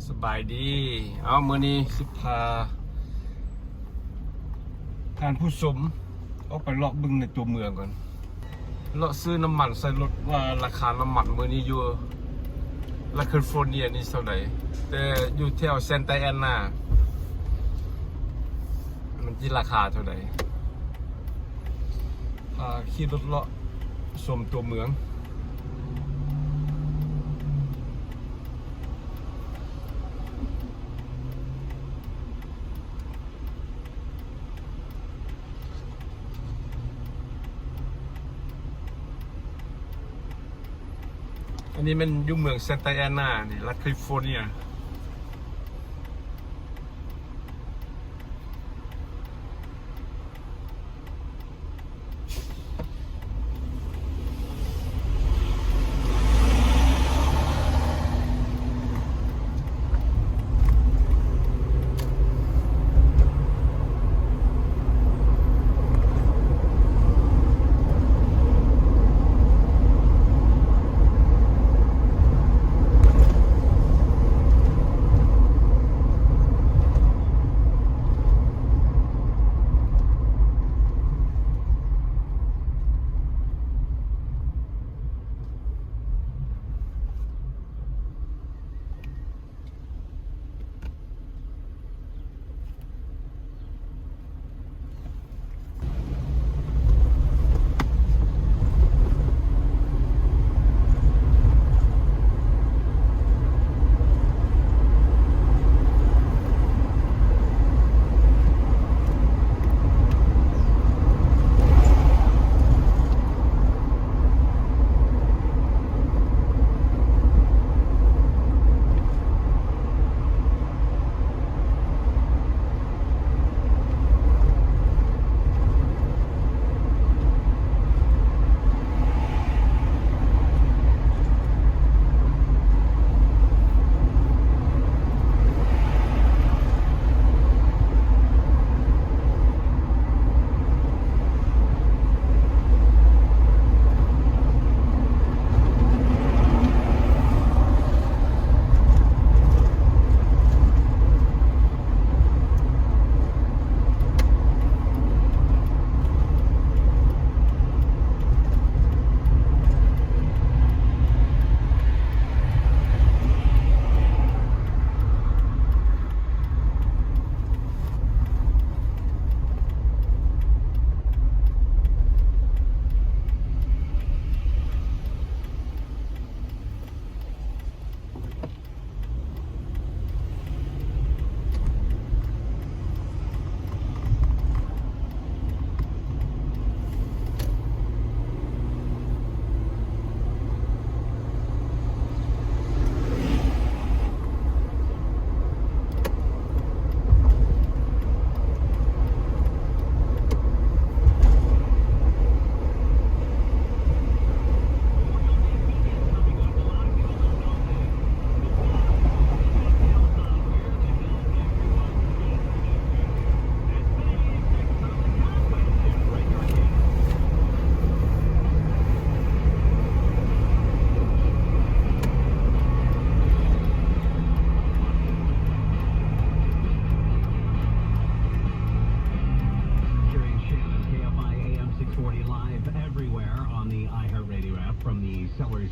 สบายดีมื้อนี้สิพาท่านผู้ชมออกไปเลาะบึงในตัวเมืองก่อนเลาะซื้อน้ำมันใส่รถว่าราคาน้ำมันมื้อนี้อยู่รัฐแคลิฟอร์เนียนี่เท่าไหร่แต่อยู่แถวซานตาแอนนามันที่ราคาเท่าไหร่พาขี่รถเลาะชมตัวเมืองอันนี้มันอยู่เมืองซานตาแอนนานี่รัฐแคลิฟอร์เนีย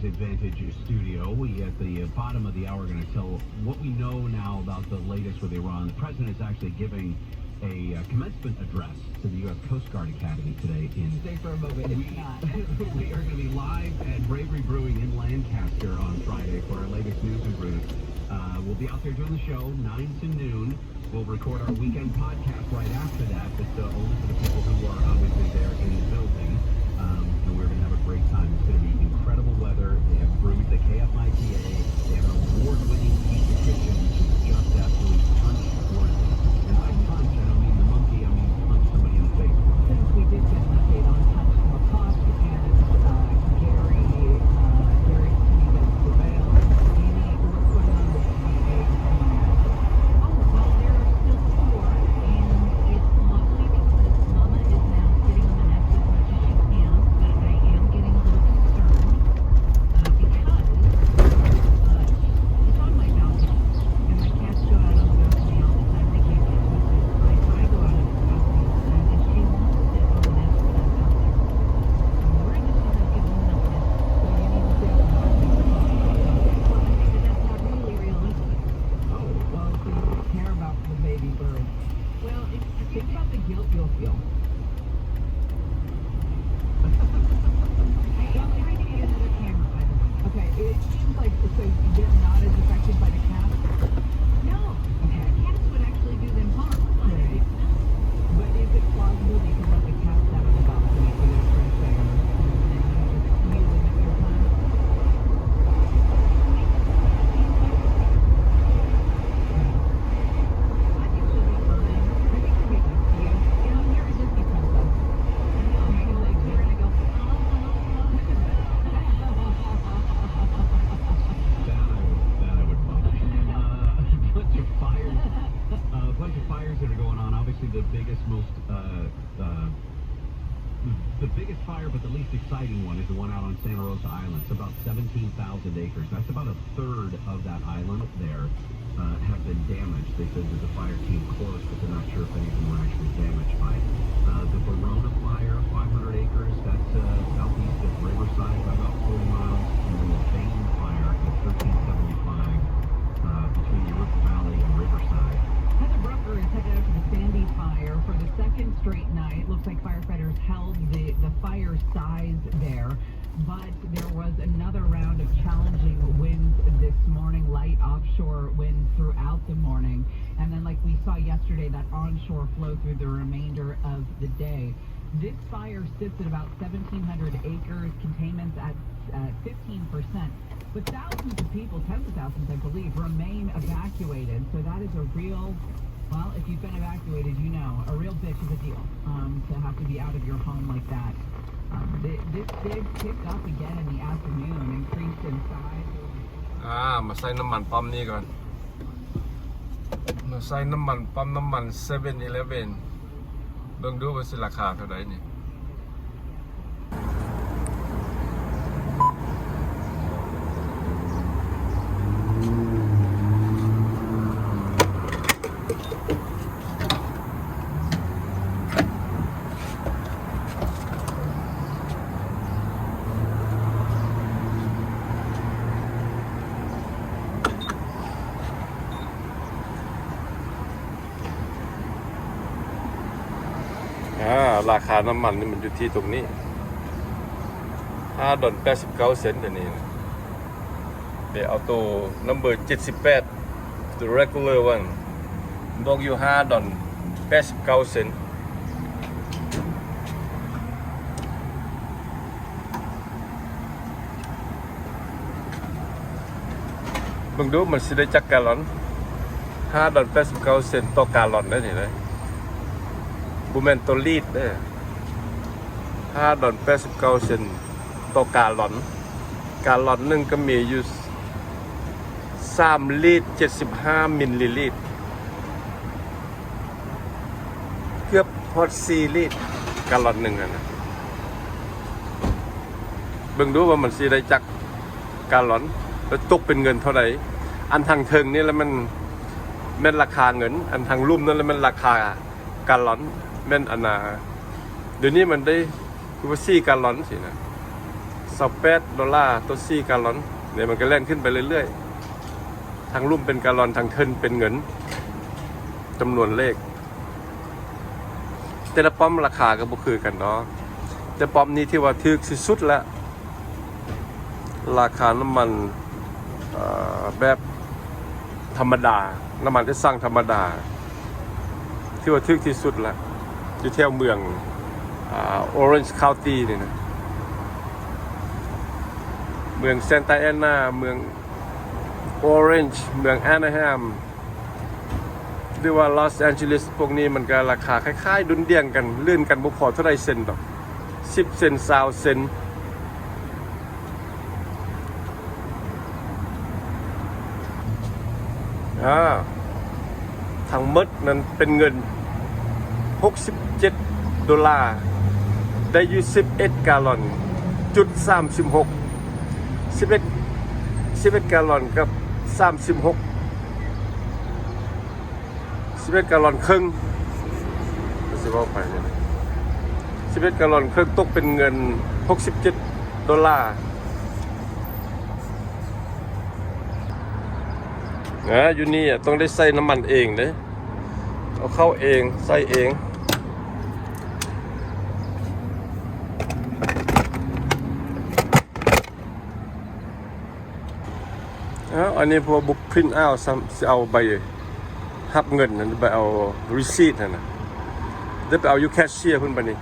Advantage Studio. We at the bottom of the hour are going to tell what we know now about the latest with Iran. The president is actually giving a commencement address to the U.S. Coast Guard Academy today. Stay for a moment. We are going to be live at Bravery Brewing in Lancaster on Friday for our latest news and brews. We'll be out there doing the show 9 to noon. We'll record our weekend podcast right after that, but only for the people who are obviously there in the building. And we're going to have a great time. It's going to be incredible weather. They have brewed the KFITA. They have an award-winning pizza kitchen, which is just absolutely punch-worthy. And by punch, I don't mean the monkey, I mean punch somebody in the face. Since we did get an update on Punch from Lacoste and Gary Stevens prevailed, Amy, what's going on with the VA? Oh, well, there are still 4, and it's lovely because Mama is now sitting on the nest as much as she can, but I am getting a little concerned because fires that are going on. Obviously, the biggest fire, but the least exciting one, is the one out on Santa Rosa Island. It's about 17,000 acres. That's about a third of that island there have been damaged. They said that the fire came close, but they're not sure if any of them were actually damaged by it. The Verona fire, 500 acres. That's southeast of Riverside by about 40 miles. And then the Bane fire at 1375 between Eureka Valley and Riverside. Heather Brucker is headed out to the Sandy fire for the second straight night. Looks like firefighters held the fire size there, but there was another round of challenging winds this morning, light offshore winds throughout the morning, and then like we saw yesterday, that onshore flow through the remainder of the day. This fire sits at about 1,700 acres, containment's at 15%, but thousands of people, tens of thousands I believe, remain evacuated, so that is a real, well, if you've been evacuated, you know, a real bitch of a deal to have to be out of your home like that. This did pick up again in the afternoon, increased in size. มาใส่น้ำมันปั๊มนี้ก่อนมาใส่น้ำมันปั๊มน้ำมัน 7-Eleven เบิ่งดูว่าสิราคาเท่าไหร่นี่ราคาน้ำมันนี่มันอยู่ที่ตรงนี้$5.89 ตัวนี้เดี๋ยวเอาตัว number 78 the regular one บอกอยู่$5.89 เบิ่งดูมันสิได้จักกาลอน$5.89 ต่อกาลอนได้นี่เลยบุแมนตัวลีดเด้อ$5.89 ต่อกาลอนนึงก็มีอยู่3ลิตร75มิลลิลิตรเกือบพอด4ลิตรกาลอนนึงนะเบิ่งดูว่ามันสิได้จักกาลอนแล้วตกเป็นเงินเท่าไหร่อันทางเทิงนี่แล้วมันแม่นราคาเงินอันทางลุ่มนั่นแล้วมันราคากาลอนแม่นอันน่ะเดี๋ยวนี้มันได้คือว่า4กาลอนสินะ$28ตัว4กาลอนเนี่ยมันก็แล่นขึ้นไปเรื่อยๆทางลุ่มเป็นกาลอนทางเทินเป็นเงินจำนวนเลขแต่ละป้อมราคาก็บ่คือกันเนาะแต่ป้อมนี้ที่ว่าถูกที่สุดแล้วราคาน้ำมันแบบธรรมดาน้ำมันที่สั่งธรรมดาที่ว่าถูกที่สุดแล้วอยู่แถวเมืองOrange County นี่นะเมือง Santa Ana เมือง Orange เมือง Anaheim หรือว่า Los Angeles พวกนี้มันก็ราคาคล้ายๆดุลเดี่ยงกันลื่นกันบ่พอเท่าใดเซนต์ดอก10เซนต์20เซนต์ทั้งหมดนั้นเป็นเงิน$67ได้อยู่11กาลอนจุด36 11กาลอนกับ36 11กาลอนครึ่งสิว่าไปเนี่ย11กาลอนครึ่งตกเป็นเงิน$67อยู่นี่ต้องได้ใส่น้ำมันเองเด้เอาเข้าเองใส่เองอันนี้พอบุ๊กพรินท์เอาสิเอาใบหับเงินนั่นไปเอารีซีทนั่นน่ะเดี๋ยวไปเอาอยู่แคชเชียร์เพิ่นบัดนี้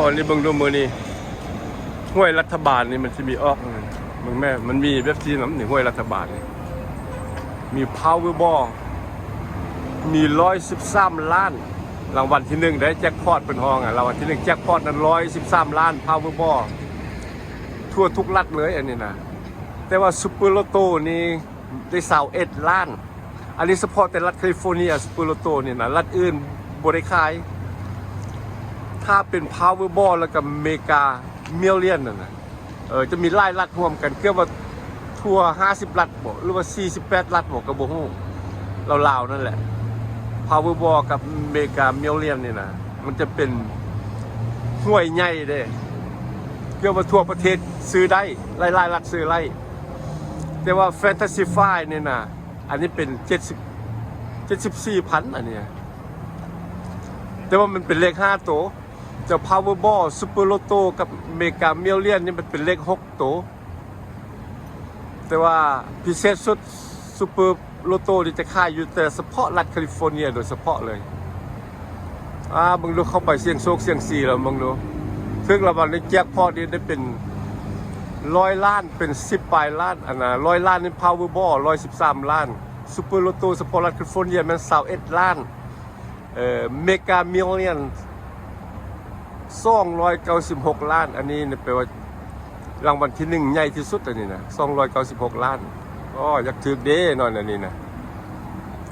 อันนี้เบิ่งดูมื้อนี้ห้วยรัฐบาลนี่มันสิมีออก มึงแม่มันมีเว็บซีน้ำหนึ่งห้วยรัฐบาลมี Powerball มี113 ล้านรางวัลที่1ได้แจ็คพอตเป็นห้องรางวัลที่1แจ็คพอตนั้น113 ล้าน Powerball ทั่วทุกรัฐเลยอันนี้นะแต่ว่าซูเปอร์โลโต้นี่ได้21 ล้านอันนี้เฉพาะแต่รัฐแคลิฟอร์เนียซูเปอร์โลโต้นี่นะรัฐอื่นบ่ได้ขายถ้าเป็น Powerball แล้วก็เมกามิลเลียนนั่นนะจะมีหลายรัฐรวมกันเกือบว่าทั่ว50รัฐบ่หรือว่า48รัฐบ่ก็บ่ฮู้ลาวๆนั่นแหละ Powerball กับเมกามิลเลียนนี่นะมันจะเป็นห้วยใหญ่เด้เกือบว่าทั่วประเทศซื้อได้หลายๆรัฐซื้อไล่แต่ว่า Fantasy Five นี่นะอันนี้เป็น74,000อันเนี้ยแต่ว่ามันเป็นเลข5ตัวเจ้า Powerball Super Lotto กับเมกามิลเลียนนี่มันเป็นเลข6ตัวแต่ว่าพิเศษสุด Super Lotto นี่จะขายอยู่แต่เฉพาะรัฐแคลิฟอร์เนียโดยเฉพาะเลยมึงดูเข้าไปเสี่ยงโชคเสี่ยง4แล้วมึงดูซึ่งรางวัลในแจ็คพอตนี่ได้เป็น100 ล้านเป็น10ปลายล้านอันน่ะ100 ล้านนี่ Powerball 113 ล้าน Super Lotto เฉพาะรัฐแคลิฟอร์เนียมัน21 ล้านเมกามิลเลียน296 ล้านอันนี้เนี่ยแปลว่ารางวัลที่1ใหญ่ที่สุดอันนี้นะ296 ล้านอยากถือเด้นอนอันนี้นะ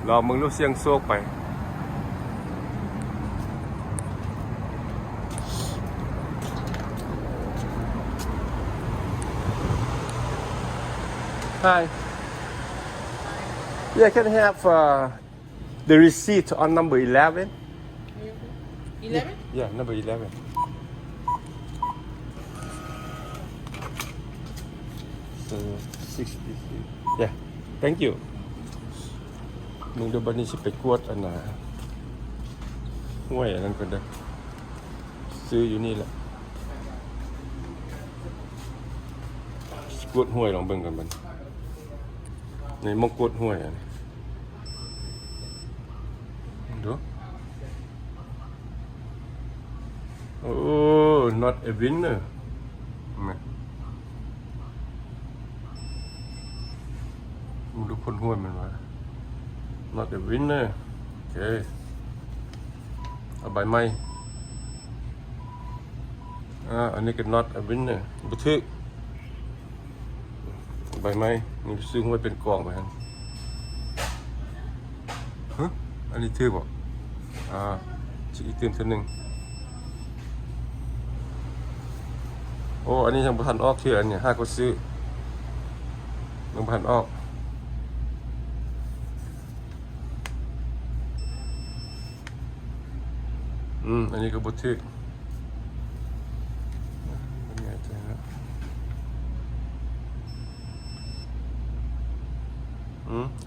รอมึงรู้เสียงโชคไป Hi. Yeah, can I have the receipt on number 11? 11? Yeah, number 11. So 63. Yeah, thank you. มึงดูบันนี้สิไปกวดอันน่ะห้วยอันนั้นก่อนเด้อซื้ออยู่นี่แหละกวดห้วยลองเบิ่งกันบัดในมงกวดห้วยอันนี้ดูโอ้ not a winner มึงดูคนห้วยมันว่า not a winner โอเคเอาใบไม้อันนี้ก็ not a winner บันทึกใบไม้นี่ซื้อไว้เป็นกล่องไปฮะอันนี้ถือบอกอีกตื่นคนหนึ่งโอ้อันนี้ยังพันออกเถื่อนเนี่ย5ก็ซื้อยังพันออกอันนี้ก็บันทึก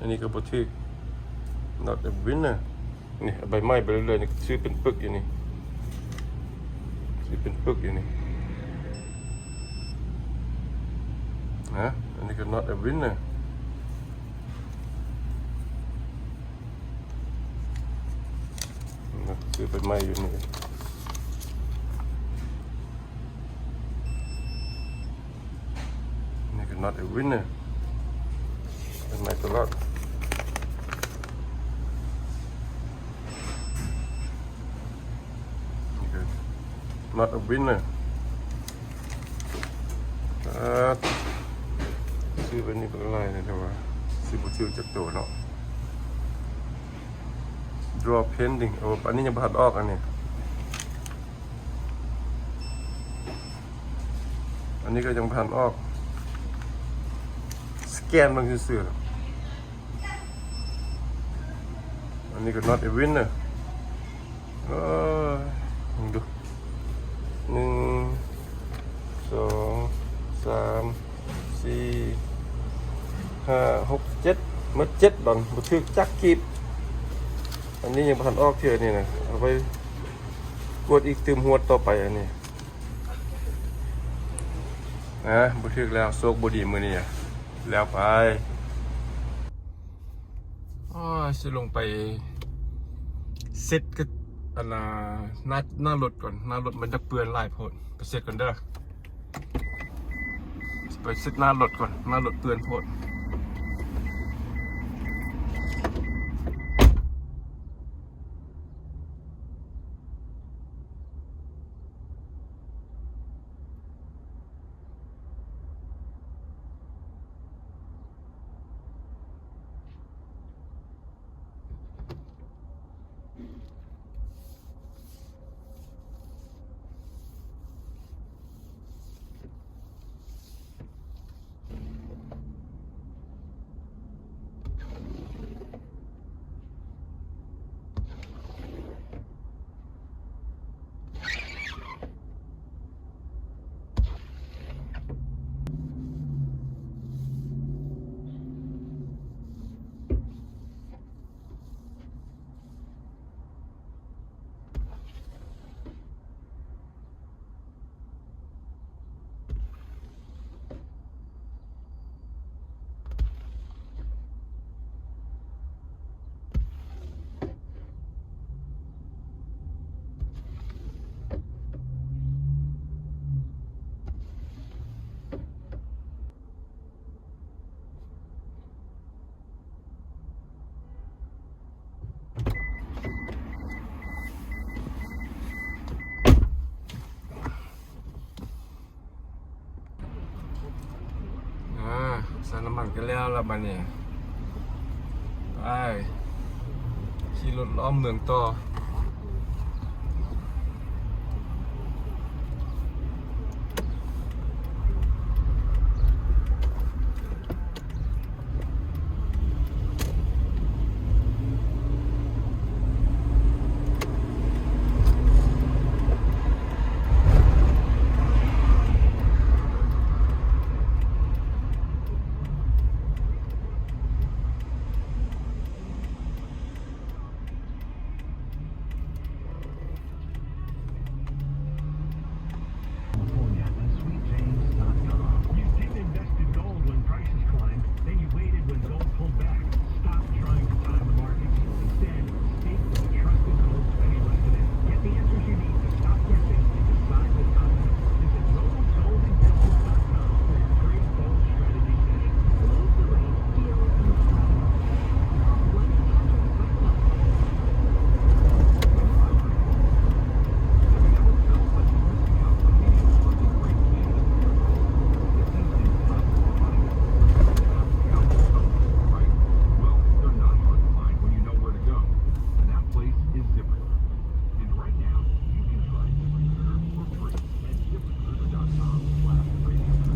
อันนี้ก็บันทึก not a winner นี่ใบไม้ไปเรื่อยๆนี่ซื้อเป็นปึกอยู่นี่ซื้อเป็นปึกอยู่นี่อันนี้ก็ not a winner ซื้อใบไม้อยู่นี่นี่ก็ not a winner ใบไม้ตลอดnot a winner ซื้อไปนี่เป็นอะไรนะแต่ว่าซื้อบุตรจากตัวเนาะ draw pending อันนี้ยังผ่านออกอันนี้อันนี้ก็ยังผ่านออกสแกนมันคือเสืออันนี้ก็ not a winner ดู1 2 3 4 5 6 7มัด7ดอนบุตรจักกีบอันนี้ยังผ่านออกเถื่อนนี่นะเอาไปกดอีกตืมหัวต่อไปอันนี้บุตรแล้วโซกบดีมือนี่แล้วไปจะลงไปเซ็ตกับอันหน้ารถก่อนหน้ารถมันจะเปื้อนลายโพดไปเซ็ตก่อนเด้อไป ไปเช็ดหน้ารถก่อนหน้ารถเตือนโพดใส่น้ำมันกันแล้วล่ะบัดนี้ไปขี่รถล้อมเมืองต่อ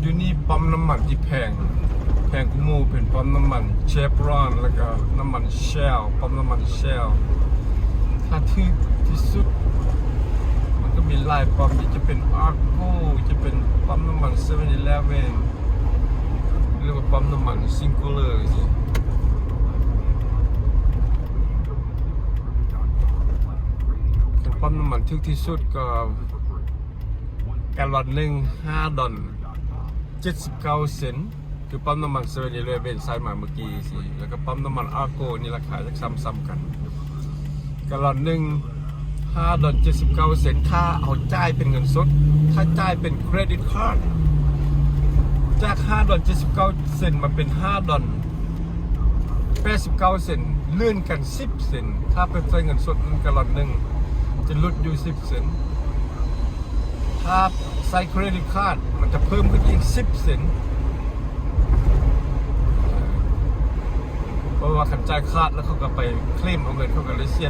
อยู่นี่ปั๊มน้ำมันที่แพงกูหมู่เป็นปั๊มน้ำมันเชฟรอนแล้วก็น้ำมันเชลปั๊มน้ำมันเชลถ้าถูกที่สุดมันก็มีหลายปั๊มที่จะเป็นอาร์โกจะเป็นปั๊มน้ำมัน7-Eleven หรือว่าปั๊มน้ำมันซิงคูเลอร์ปั๊มน้ำมันถูกที่สุดก็แกลลอนหนึ่ง$5.79 คือปั๊มน้ำมัน7-Elevenใส่มาเมื่อกี้สิแล้วก็ปั๊มน้ำมันอาร์โกนี่ราคาจะซ้ำๆกันแกลลอนหนึ่ง$5.79 ค่าเอาจ่ายเป็นเงินสดถ้าจ่ายเป็นเครดิตการ์ดจาก$5.79 มาเป็น$5.89 เลื่อนกัน10 เซนต์ถ้าเป็นใช้เงินสดแกลลอนหนึ่งจะลดอยู่10 เซนต์ถ้าใส่เครดิตการ์ดมันจะเพิ่มขึ้นอีก10 เซนต์เพราะว่าขันจ่ายคาดแล้วเขาก็ไปเคลมเอาเงินเขาก็เลยเสี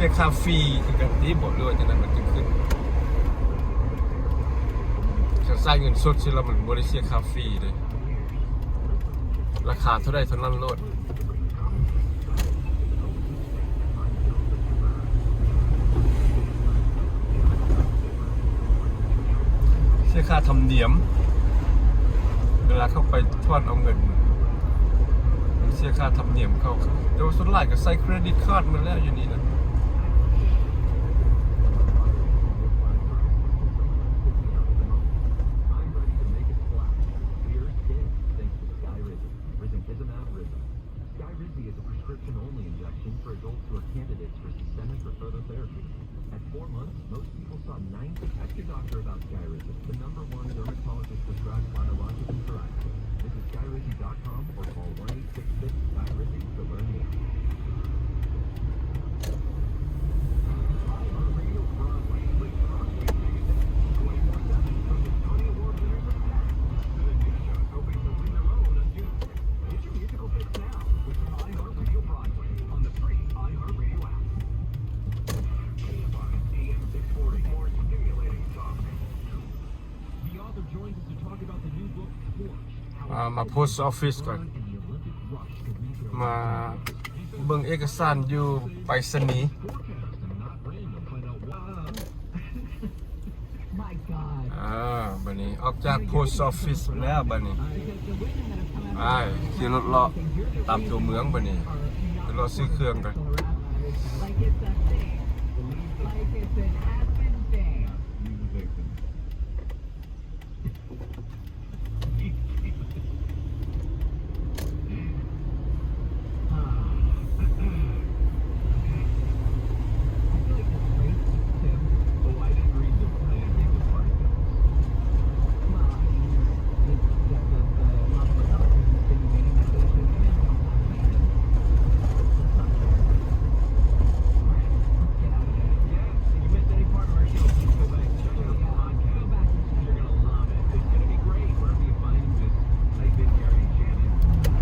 ยค่าฟรีคือกันที่บอกเลยจากนั้นมันจะขึ้นถ้าใส่เงินสดสิแล้วมันบ่ได้เสียค่าฟรีเลยราคาเท่าใดเท่านั้นโลดเสียค่าธรรมเนียมเวลาเข้าไปทอนเอาเงินเสียค่าธรรมเนียมเข้าแต่ว่าส่วนหลายก็ใส่เครดิตการ์ดมาแล้วอยู่นี่นะAt 4 months, most people saw 9. Ask your doctor about Skyrizi, the #1 dermatologist prescribed biological มา post office ก่อนมาเบิ่งเอกสารอยู่ไปรษณีย์ My God. บัดนี้ออกจาก post office แล้วบัดนี้ขี่รถเลาะตามตัวเมืองบัดนี้ไปรอซื้อเครื่องกัน Like it's a thing. Like it's an admin thing. I feel like this race, Tim. Oh, I didn't read the part. Well, I mean, the lot of Republicans insinuating that they should end all that man. That's not fair. All right, let's get out of here. Yeah, if you missed any part of our show, please go back and check out the podcast. Go back and check You're it gonna love it. It's gonna be great. Wherever you find them, just type in Gary and Shannon,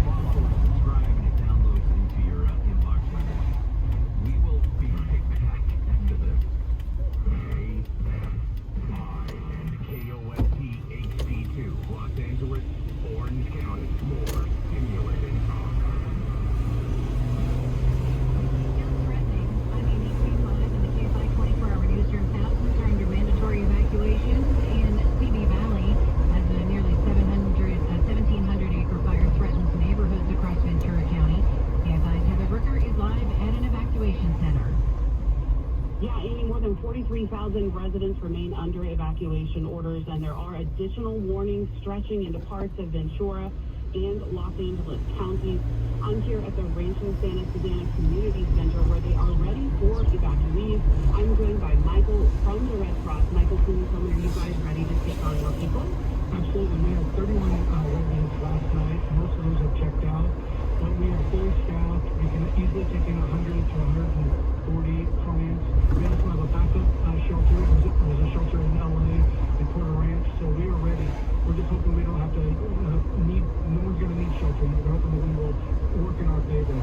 follow, subscribe, and it downloads into your inbox right away. We will be right back after this. KOST HD2, Los Angeles, Orange County, more stimulating talk. Still threatening. I mean, between live and the KFI 24-hour newsroom, thousands are under mandatory evacuation in CB Valley as a nearly 1,700-acre fire threatens neighborhoods across Ventura County. KFI's Heather Brooker is live at an evacuation center. Yeah, Amy, more than 43,000 residents remain under evacuation orders, and there are additional warnings stretching into parts of Ventura and Los Angeles counties. I'm here at the Rancho Santa Susana Community Center, where they are ready for evacuees. I'm joined by Michael from the Red Cross. Michael, can you tell me, are you guys ready to take on more people? Absolutely. We had 31 residents last night. Most of those have checked out. But we are fully staffed. We can easily take in 100 to 140 clients. We also have a backup shelter. There's a shelter in LA and Porter Ranch. So we are ready. We're just hoping we don't have to no one's going to need shelter. We're hoping that we will work in our favor.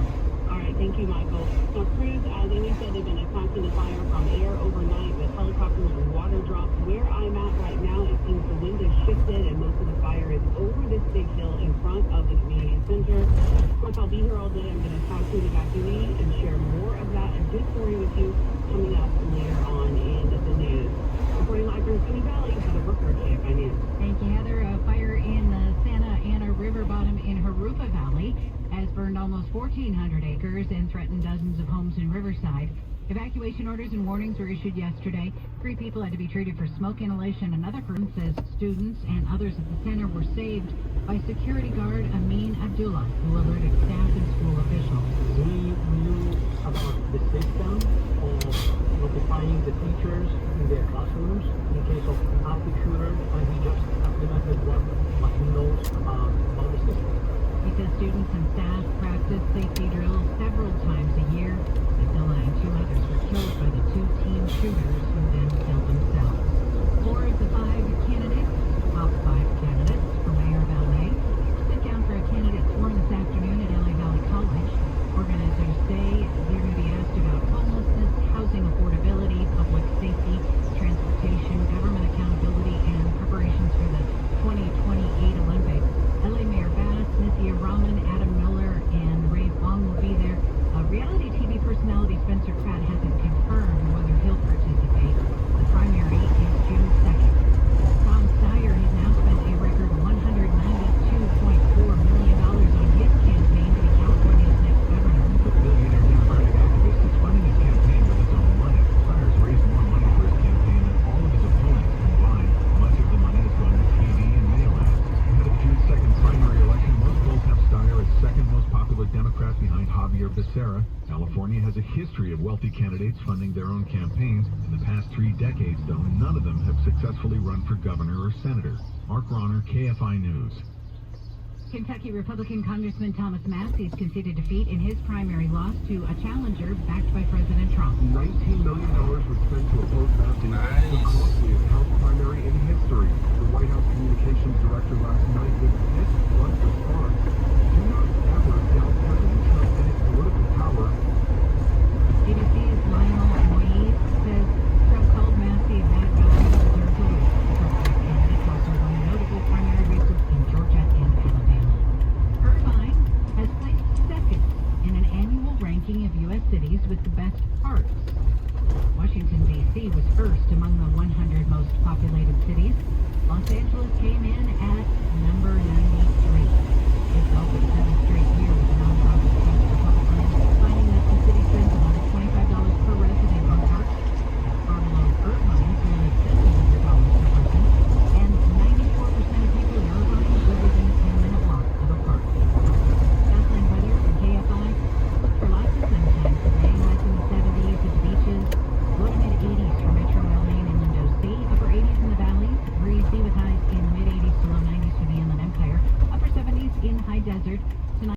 All right, thank you, Michael. Now, crews, as Amy said, they've been attacking the fire from air overnight with helicopters and water drops. Where I'm at right now, it seems the wind has shifted and most of the fire is over this big hill in front of the community center. Of course, I'll be here all day. I'm going to talk to an evacuee and share more of that and his story with you coming up later on in the news. Reporting live from Simi Valley, Heather Brooker, KFI News. Thank you, Heather. A fire in the Santa Ana River bottom in Harupa Valley has burned almost 1,400 acres and threatened dozens of homes in Riverside. Evacuation orders and warnings were issued yesterday. 3 people had to be treated for smoke inhalation. Another person says students and others at the center were saved by security guard Amin Abdullah, who alerted staff and school officials. We knew about the system of notifying the teachers in their classrooms in case of active shooters, and we just implemented what he knows about the system. He says students and staff practice safety drills several times a year. Abdullah and 2 others were killed by the 2 teen shooters who then killed themselves. 4 of the 5 candidates, top 5 candidates for mayor of LA, sit down for a candidate forum this afternoon at LA Valley College. Organizers say they're going to be asked about homelessness, housing affordability, public safety, transportation, government accountability, and preparations for the 2028 Olympics. LA Mayor Bass, Nithya Raman, Adam Miller, and Ray Fong will be there. Reality TV personality Spencer Pratt hasn't confirmed whether he'll participate. The primary is June 2nd. Tom Steyer has now spent a record $192.4 million on his campaign to be California's next governor. The billionaire Democratic activist is funding his campaign with his own money. Steyer's raised more money for his campaign than all of his opponents combined. Much of the money has gone to TV and mail ads. Ahead of June's second primary election, most polls have Steyer as second most popular Democrat behind Javier Becerra. California has a history of wealthy candidates funding their own campaigns. In the past 3 decades, though, none of them have successfully run for governor or senator. Mark Ronner, KFI News. Kentucky Republican Congressman Thomas Massey's conceded defeat in his primary loss to a challenger backed by President Trump. $19 million was spent to oppose Massey. Nice. The costliest House primary in history. The White